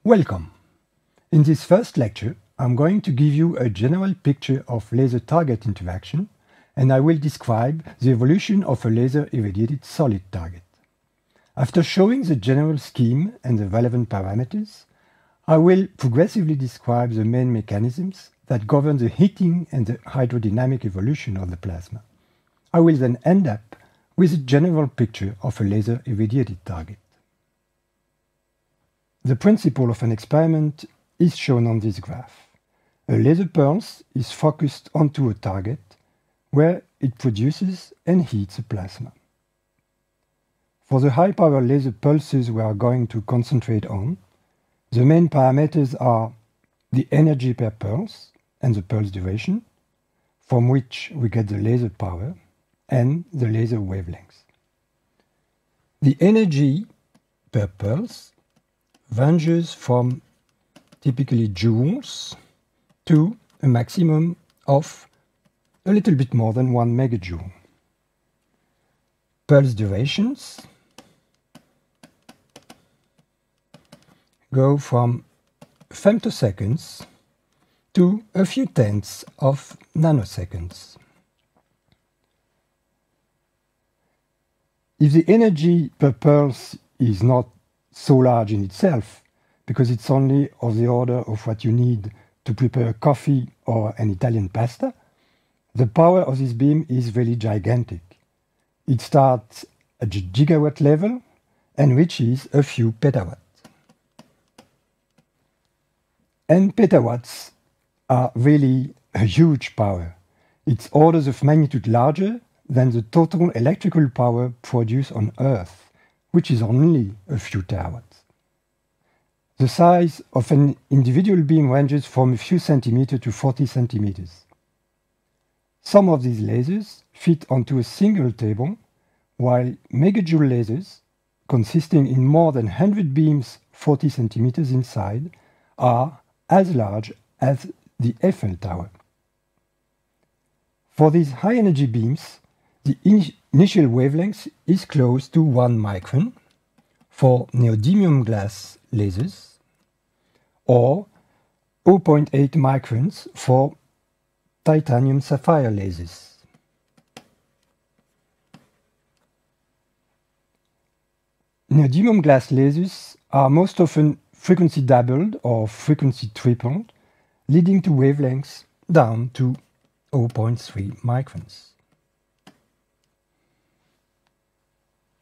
Welcome! In this first lecture, I'm going to give you a general picture of laser-target interaction, and I will describe the evolution of a laser-irradiated solid target. After showing the general scheme and the relevant parameters, I will progressively describe the main mechanisms that govern the heating and the hydrodynamic evolution of the plasma. I will then end up with a general picture of a laser-irradiated target. The principle of an experiment is shown on this graph. A laser pulse is focused onto a target where it produces and heats a plasma. For the high-power laser pulses we are going to concentrate on, the main parameters are the energy per pulse and the pulse duration, from which we get the laser power, and the laser wavelength. The energy per pulse ranges from typically joules to a maximum of a little bit more than 1 megajoule. Pulse durations go from femtoseconds to a few tenths of nanoseconds. If the energy per pulse is not so large in itself, because it's only of the order of what you need to prepare coffee or an Italian pasta, the power of this beam is really gigantic. It starts at the gigawatt level and reaches a few petawatts. And petawatts are really a huge power. It's orders of magnitude larger than the total electrical power produced on Earth, which is only a few terawatts. The size of an individual beam ranges from a few centimeters to 40 centimeters. Some of these lasers fit onto a single table, while megajoule lasers, consisting in more than 100 beams 40 centimeters inside, are as large as the Eiffel Tower. For these high-energy beams, the initial wavelength is close to 1 micron for neodymium glass lasers, or 0.8 microns for titanium sapphire lasers. Neodymium glass lasers are most often frequency doubled or frequency tripled, leading to wavelengths down to 0.3 microns.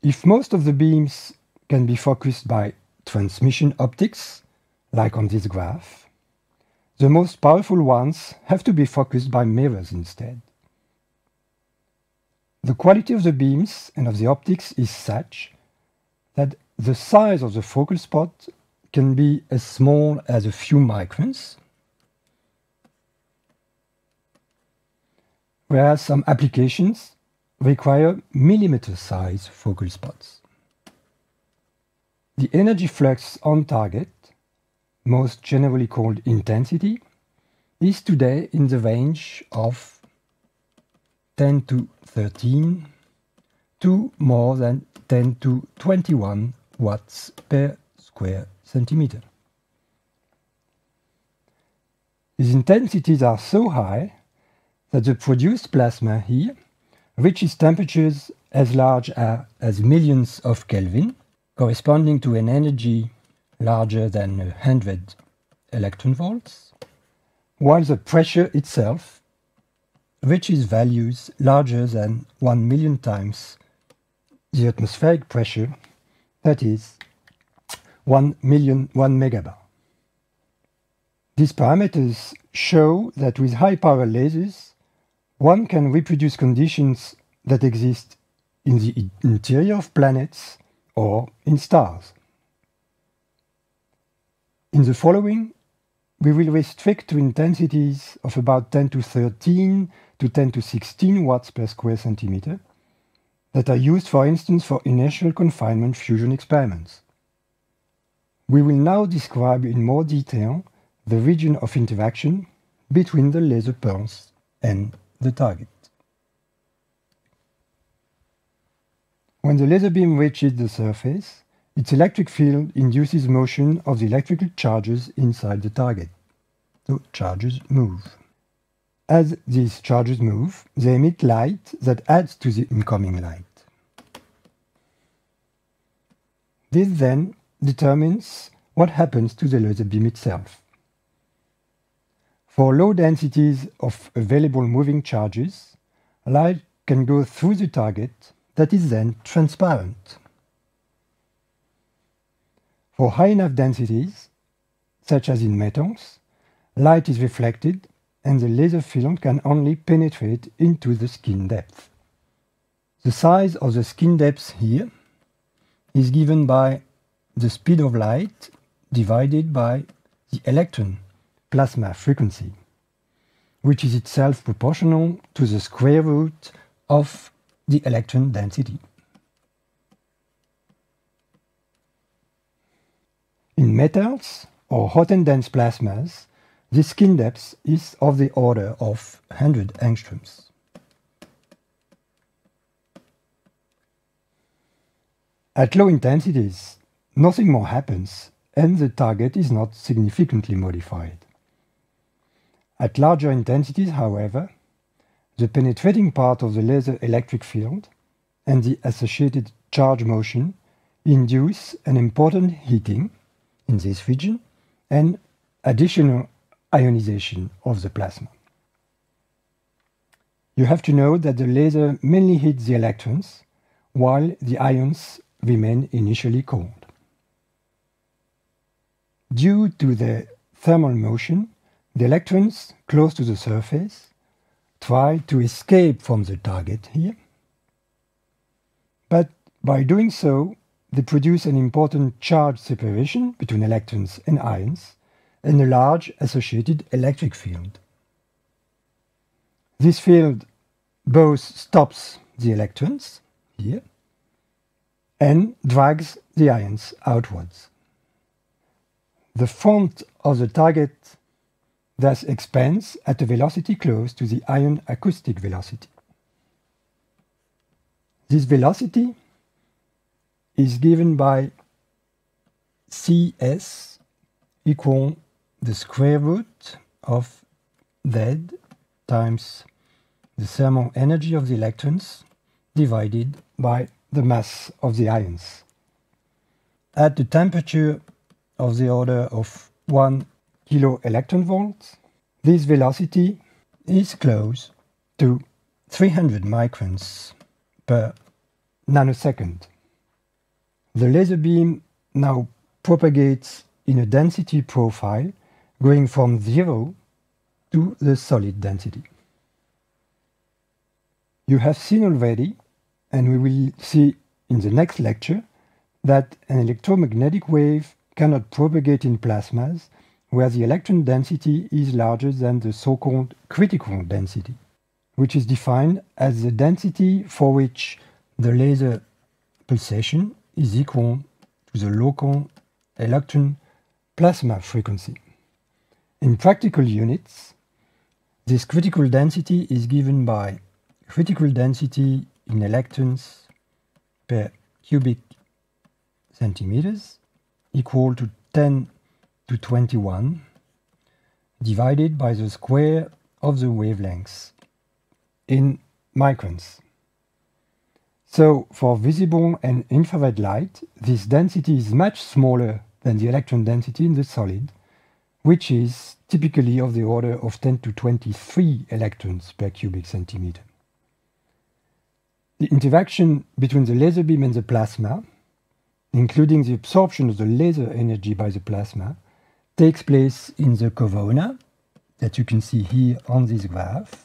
If most of the beams can be focused by transmission optics, like on this graph, the most powerful ones have to be focused by mirrors instead. The quality of the beams and of the optics is such that the size of the focal spot can be as small as a few microns, whereas some applications require millimeter-size focal spots. The energy flux on target, most generally called intensity, is today in the range of 10 to 13 to more than 10 to 21 watts per square centimeter. These intensities are so high that the produced plasma here reaches temperatures as large as millions of Kelvin, corresponding to an energy larger than 100 electron volts, while the pressure itself reaches values larger than 1 million times the atmospheric pressure, that is 1 megabar. These parameters show that with high-power lasers, one can reproduce conditions that exist in the interior of planets or in stars. In the following, we will restrict to intensities of about 10 to 13 to 10 to 16 watts per square centimeter that are used, for instance, for inertial confinement fusion experiments. We will now describe in more detail the region of interaction between the laser pulse and the target. When the laser beam reaches the surface, its electric field induces motion of the electrical charges inside the target. So charges move. As these charges move, they emit light that adds to the incoming light. This then determines what happens to the laser beam itself. For low densities of available moving charges, light can go through the target that is then transparent. For high enough densities, such as in metals, light is reflected and the laser field can only penetrate into the skin depth. The size of the skin depth here is given by the speed of light divided by the electron plasma frequency, which is itself proportional to the square root of the electron density. In metals or hot and dense plasmas, the skin depth is of the order of 100 angstroms. At low intensities, nothing more happens and the target is not significantly modified. At larger intensities, however, the penetrating part of the laser electric field and the associated charge motion induce an important heating in this region and additional ionization of the plasma. You have to know that the laser mainly hits the electrons, while the ions remain initially cold. Due to the thermal motion, the electrons close to the surface try to escape from the target here, but by doing so, they produce an important charge separation between electrons and ions and a large associated electric field. This field both stops the electrons here and drags the ions outwards. The front of the target thus expands at a velocity close to the ion acoustic velocity. This velocity is given by Cs equal the square root of Z times the thermal energy of the electrons divided by the mass of the ions. At the temperature of the order of 1 kilo electron volts, this velocity is close to 300 microns per nanosecond. The laser beam now propagates in a density profile going from 0 to the solid density. You have seen already, and we will see in the next lecture, that an electromagnetic wave cannot propagate in plasmas where the electron density is larger than the so-called critical density, which is defined as the density for which the laser pulsation is equal to the local electron plasma frequency. In practical units, this critical density is given by critical density in electrons per cubic centimeters equal to 10 to 21 divided by the square of the wavelengths in microns. So for visible and infrared light, this density is much smaller than the electron density in the solid, which is typically of the order of 10 to 23 electrons per cubic centimeter. The interaction between the laser beam and the plasma, including the absorption of the laser energy by the plasma, takes place in the corona that you can see here on this graph,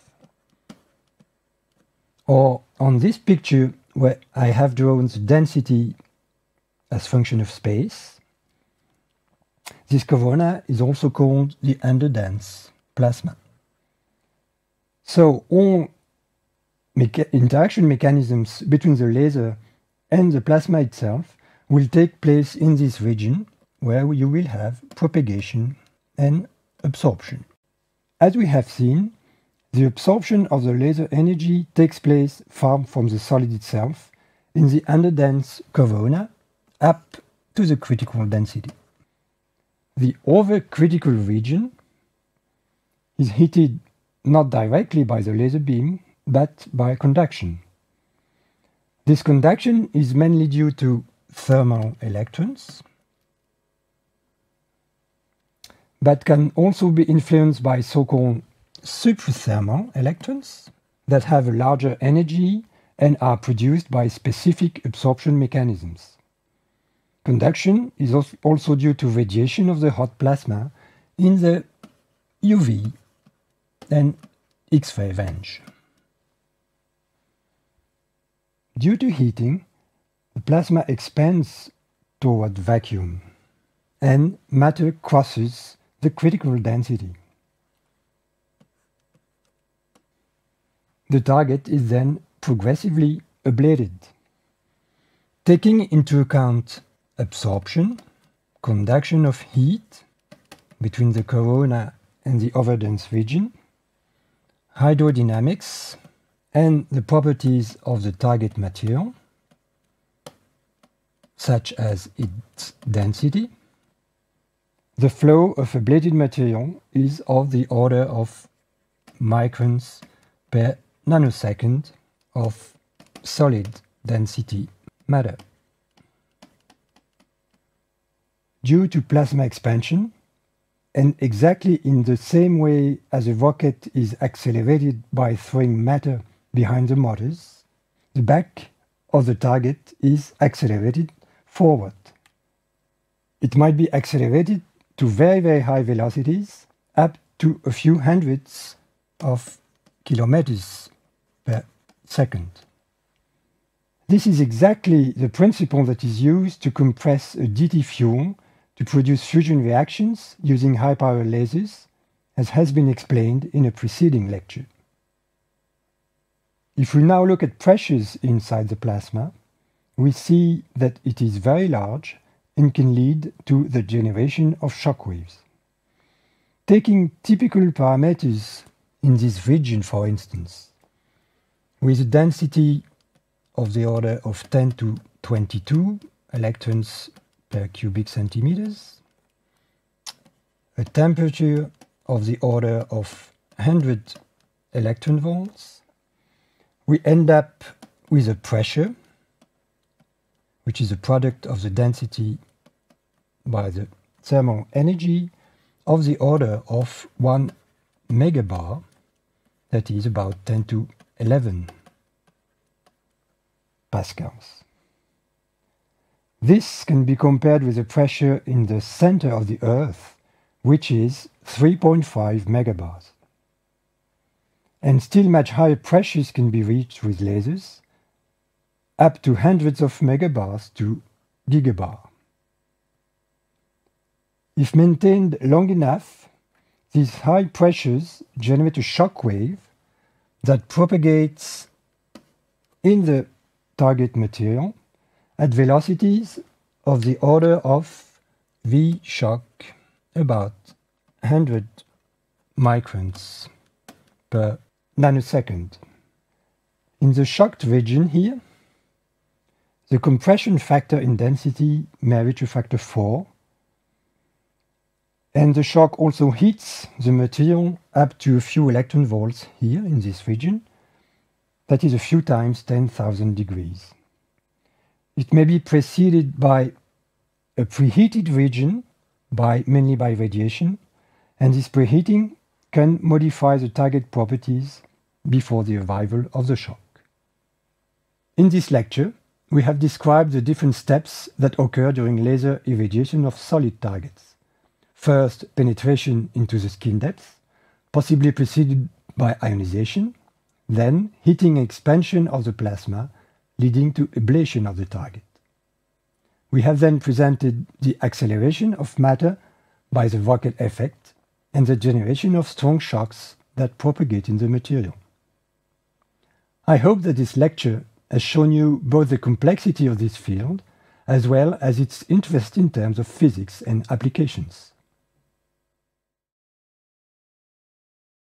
or on this picture where I have drawn the density as function of space. This corona is also called the underdense plasma. So all interaction mechanisms between the laser and the plasma itself will take place in this region where you will have propagation and absorption. As we have seen, the absorption of the laser energy takes place far from the solid itself in the underdense corona up to the critical density. The overcritical region is heated not directly by the laser beam, but by conduction. This conduction is mainly due to thermal electrons, but can also be influenced by so-called suprathermal electrons that have a larger energy and are produced by specific absorption mechanisms. Conduction is also due to radiation of the hot plasma in the UV and X-ray range. Due to heating, the plasma expands toward vacuum, and matter crosses the critical density. The target is then progressively ablated. Taking into account absorption, conduction of heat between the corona and the overdense region, hydrodynamics, and the properties of the target material, such as its density, the flow of ablated material is of the order of microns per nanosecond of solid density matter. Due to plasma expansion, and exactly in the same way as a rocket is accelerated by throwing matter behind the motors, the back of the target is accelerated forward. It might be accelerated to very, very high velocities, up to a few hundreds of kilometers per second. This is exactly the principle that is used to compress a DT fuel to produce fusion reactions using high-power lasers, as has been explained in a preceding lecture. If we now look at pressures inside the plasma, we see that it is very large and can lead to the generation of shock waves. Taking typical parameters in this region, for instance, with a density of the order of 10 to 22 electrons per cubic centimeters, a temperature of the order of 100 electron volts, we end up with a pressure, which is a product of the density by the thermal energy of the order of 1 megabar, that is about 10 to 11 pascals. This can be compared with the pressure in the center of the Earth, which is 3.5 megabars. And still much higher pressures can be reached with lasers, up to hundreds of megabars to gigabar. If maintained long enough, these high pressures generate a shock wave that propagates in the target material at velocities of the order of V shock, about 100 microns per nanosecond. In the shocked region here, the compression factor in density may reach a factor 4, and the shock also heats the material up to a few electron volts here in this region, that is a few times 10,000 degrees. It may be preceded by a preheated region, mainly by radiation, and this preheating can modify the target properties before the arrival of the shock. In this lecture, we have described the different steps that occur during laser irradiation of solid targets. First, penetration into the skin depth, possibly preceded by ionization, then heating and expansion of the plasma, leading to ablation of the target. We have then presented the acceleration of matter by the rocket effect and the generation of strong shocks that propagate in the material. I hope that this lecture has shown you both the complexity of this field as well as its interest in terms of physics and applications.